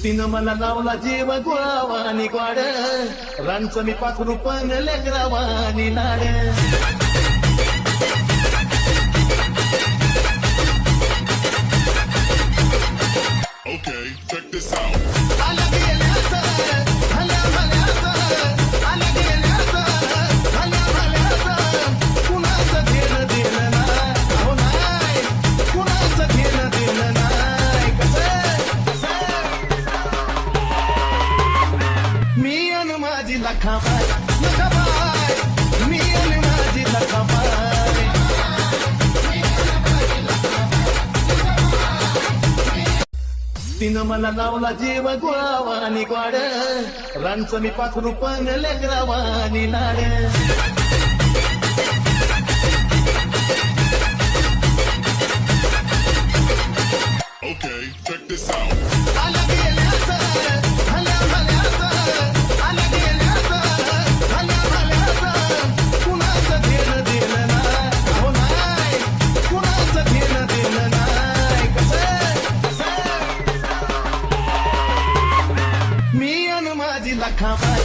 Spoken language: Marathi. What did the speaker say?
तिनं मला लावला जीव गुळावानी ग्वाड, रांचं मी पाखरू पण लेकरावानी लाड. Okay, check this out. आल्या गेल्याचं, आल्या भल्याचं, आल्या गेल्याचं, आल्या भल्याचं, कुणाचं घेणं देणं नाही, हो नाही, कुणाचं घेणं देणं नाही. मी अन माझी लखाबाई, लखाबाई, मी अन माझी लखाबाई. तिनं मला लावला जीव गुळावानी ग्वाड, रांचं मी पाखरू पण लेकरावानी लाड. Okay, check this out. आल्या गेल्याचं, आल्या भल्याचं, आल्या गेल्याचं, आल्या भल्याचं, कुणाचं घेणं देणं नाही, हो नाही, कुणाचं घेणं देणं नाही. मी अन माझी लखाबाई,